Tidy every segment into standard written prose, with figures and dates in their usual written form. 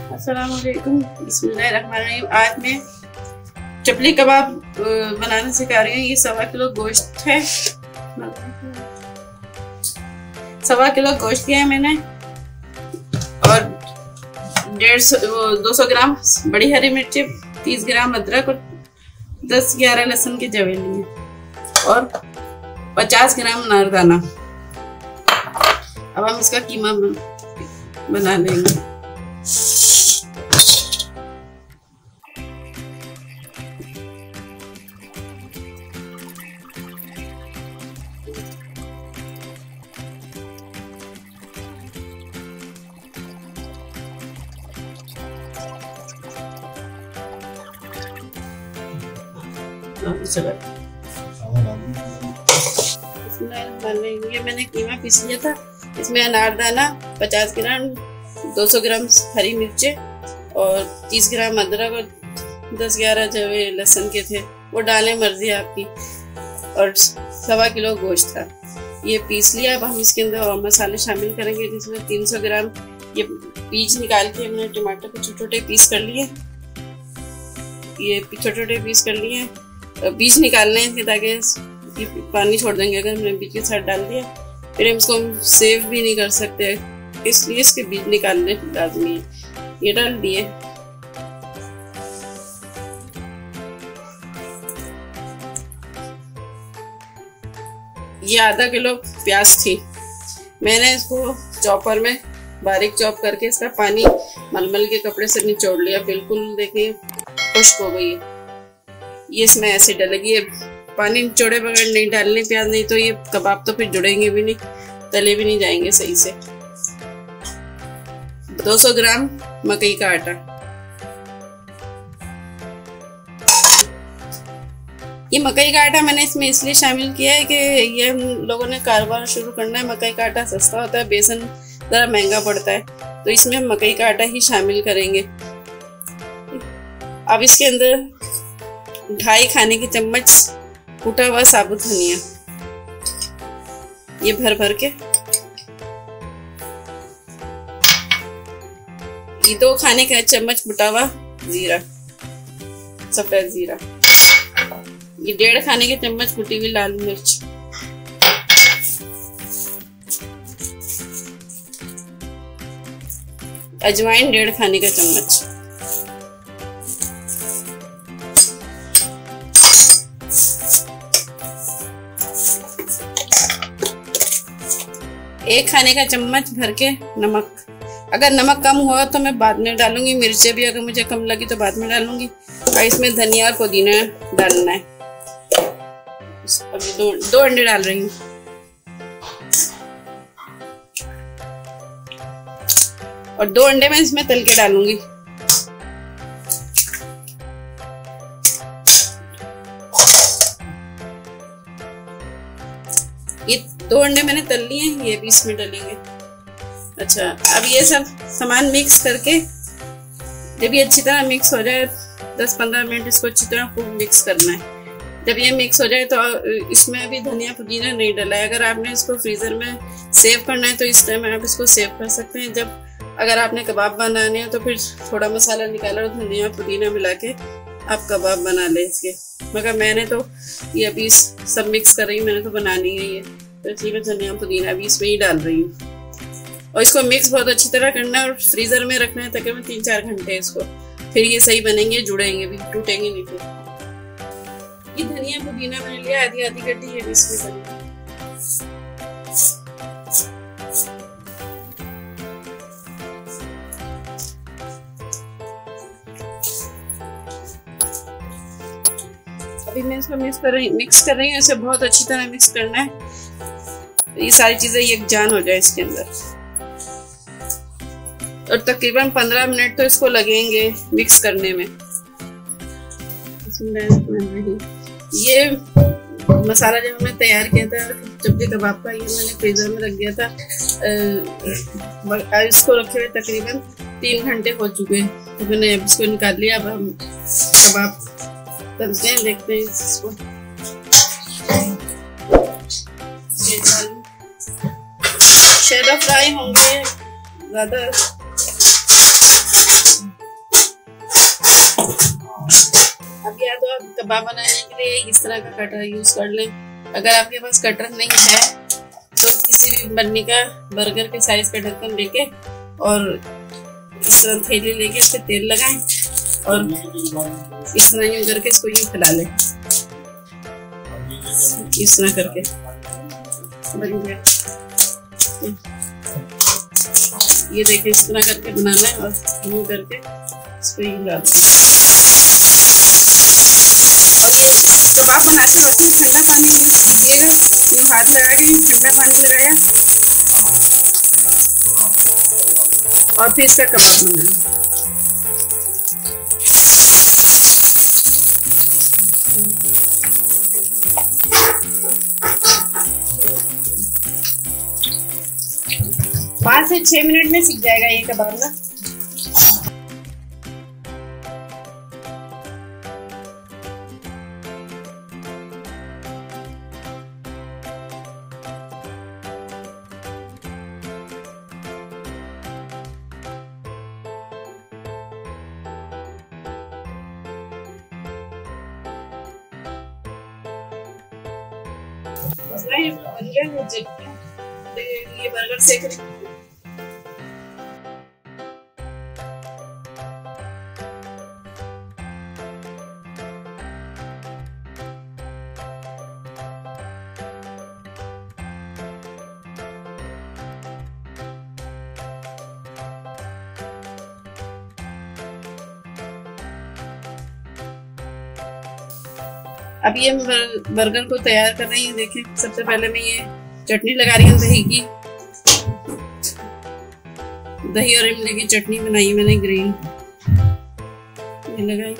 अस्सलाम वालेकुम, बिस्मिल्लाहिर्रहमानिर्रहीम। आज मैं चपली कबाब बनाना सिखा रही हूँ। ये 1.25 किलो गोश्त है। 1.25 किलो गोश्त लिया है मैंने और 200 ग्राम बड़ी हरी मिर्ची, 30 ग्राम अदरक और 10-11 लहसुन के जवे लिए और 50 ग्राम अनारदाना। अब हम इसका कीमा बना लेंगे। ये मैंने कीमा पीस लिया था। इसमें अनारदाना 50 ग्राम, 200 ग्राम हरी मिर्चें और 30 ग्राम अदरक और 10-11 जवे लहसुन के थे, वो डालें मर्जी आपकी। और 1.25 किलो गोश्त था, ये पीस लिया। अब हम इसके अंदर और मसाले शामिल करेंगे, जिसमें 300 ग्राम ये बीज निकाल के हमने टमाटर को छोटे-छोटे पीस कर लिए। ये छोटे-छोटे पीस कर लिए, बीज निकालने हैं ताकि पानी छोड़ देंगे अगर हमने बीज के साथ डाल दिया। फिर हम इसको सेव भी नहीं कर सकते, इसलिए इसके बीज निकालने लाजमी है। ये डाल दिए। ये आधा किलो प्याज थी, मैंने इसको चॉपर में बारीक चॉप करके इसका पानी मलमल के कपड़े से निचोड़ लिया। बिल्कुल देखिए खुश्क हो गई है। ये इसमें ऐसे डलेगी, पानी निचोड़े बगैर नहीं डालने प्याज, नहीं तो ये कबाब तो फिर जुड़ेंगे भी नहीं, तले भी नहीं जाएंगे सही से। 200 ग्राम मकई का आटा, ये मकई का आटा मैंने इसमें इसलिए शामिल किया है कि ये हम लोगों ने कारोबार शुरू करना है। मकई का आटा सस्ता होता है, बेसन ज़रा महंगा पड़ता है, तो इसमें हम मकई का आटा ही शामिल करेंगे। अब इसके अंदर 2.5 खाने की चम्मच कूटा हुआ साबुत धनिया, ये भर भर के। ये 2 खाने का चम्मच कुटा हुआ जीरा, सफेद जीरा। ये 1.5 खाने के चम्मच कुटी हुई लाल मिर्च, अजवाइन 1.5 खाने का चम्मच, एक खाने का चम्मच भर के नमक। अगर नमक कम हुआ तो मैं बाद में डालूंगी, मिर्चें भी अगर मुझे कम लगी तो बाद में डालूंगी। और इसमें धनिया और पुदीना डालना है। अभी दो अंडे डाल रही हूँ। और 2 अंडे मैं इसमें तल के डालूंगी। ये 2 अंडे मैंने तल लिए हैं, ये भी इसमें डालेंगे। अच्छा, अब ये सब सामान मिक्स करके जब ये अच्छी तरह मिक्स हो जाए, 10-15 मिनट इसको अच्छी तरह खूब मिक्स करना है। जब ये मिक्स हो जाए तो इसमें अभी धनिया पुदीना नहीं डाला है। अगर आपने इसको फ्रीज़र में सेव करना है तो इस टाइम आप इसको सेव कर सकते हैं। जब अगर आपने कबाब बनाने हैं तो फिर थोड़ा मसाला निकाला और धनिया पुदीना मिला के आप कबाब बना लें इसके। मगर मैंने तो ये अभी सब मिक्स कर रही हूँ, मैंने तो बनानी है ये, तो इसलिए मैं धनिया पुदीना अभी इसमें ही डाल रही हूँ। और इसको मिक्स बहुत अच्छी तरह करना है और फ्रीज़र में रखना है तकरीबन 3-4 घंटे इसको, फिर ये सही बनेंगे, जुड़ेंगे भी, टूटेंगे नहीं। फिर ये धनिया पुदीना मैंने लिया, आधी गड्डी ये भी इसमें डाली। अभी मैं इसको मिक्स कर रही हूँ। इसे बहुत अच्छी तरह मिक्स करना है, ये सारी चीजें यकजान हो जाए इसके अंदर। और तकरीबन 15 मिनट तो इसको लगेंगे मिक्स करने में। ये मसाला जब हमने तैयार किया था चपली कबाब का, ये मैंने फ्रीजर में रख दिया था। इसको रखे हुए तकरीबन 3 घंटे हो चुके हैं, तो मैंने इसको निकाल लिया। अब हम कबाब तलते हैं, देखते हैं इसको। शैलो फ्राई होंगे, ज़्यादा अब या तो आप कबाब बनाने के लिए इस तरह का कटर यूज कर लें। अगर आपके पास कटर नहीं है तो किसी भी बन्नी का बर्गर के साइज का ढक्कन लेके और इस तरह थैली लेके इस पे तेल लगाएं और इस तरह यूं करके इसको यूं फैला लें, इस तरह करके बन गया। ये देखिए इस तरह करके बनाना है और यूं करके इसको यूं डाल दें। और ये कबाब बनाते वक्त ठंडा पानी यूज कीजिएगा, यूं हाथ लगा के ठंडा पानी लगाया और फिर इसका कबाब बनाना। पाँच से 6 मिनट में सीख जाएगा ये कबाब ना। बन गया ये बर्गर सेक रही। अब ये बर्गर को तैयार कर रही हूँ। देखें सबसे पहले मैं ये चटनी लगा रही हूँ दही की। दही और इमली की चटनी बनाई मैंने ग्रीन, ये लगाई।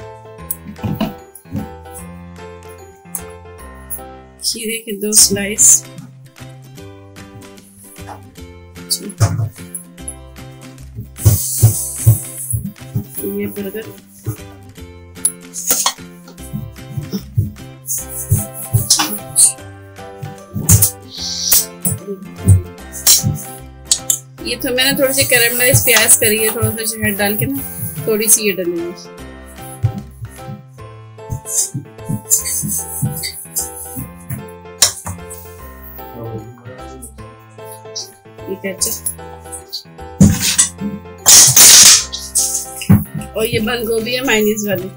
खीरे के 2 स्लाइस, ये बर्गर ये तो मैंने थोड़ी सी कैरेमलाइज प्याज करी है, थोड़ा सा शहद डाल के ना, थोड़ी सी ये डालूंगी। ये केचप और ये बंद गोभी है मायोनीज वाली।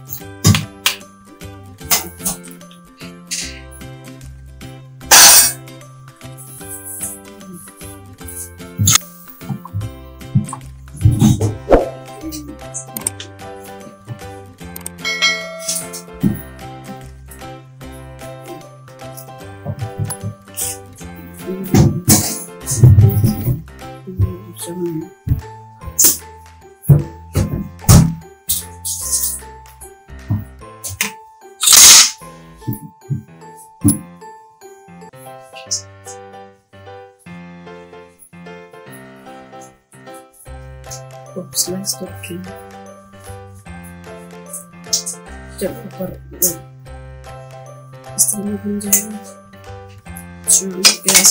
स्लाइस करके जब ऊपर इस तरह बन जाएगा। गैस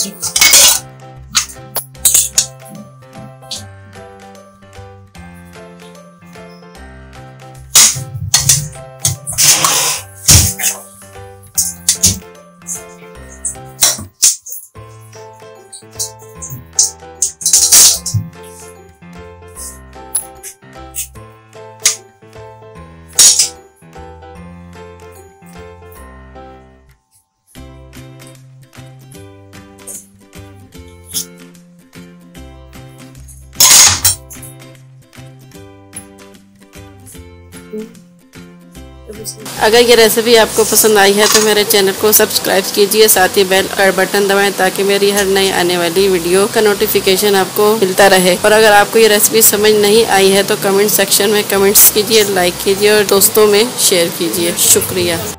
अगर ये रेसिपी आपको पसंद आई है तो मेरे चैनल को सब्सक्राइब कीजिए, साथ ही बेल का बटन दबाएं ताकि मेरी हर नई आने वाली वीडियो का नोटिफिकेशन आपको मिलता रहे। और अगर आपको ये रेसिपी समझ नहीं आई है तो कमेंट सेक्शन में कमेंट्स कीजिए, लाइक कीजिए और दोस्तों में शेयर कीजिए। शुक्रिया।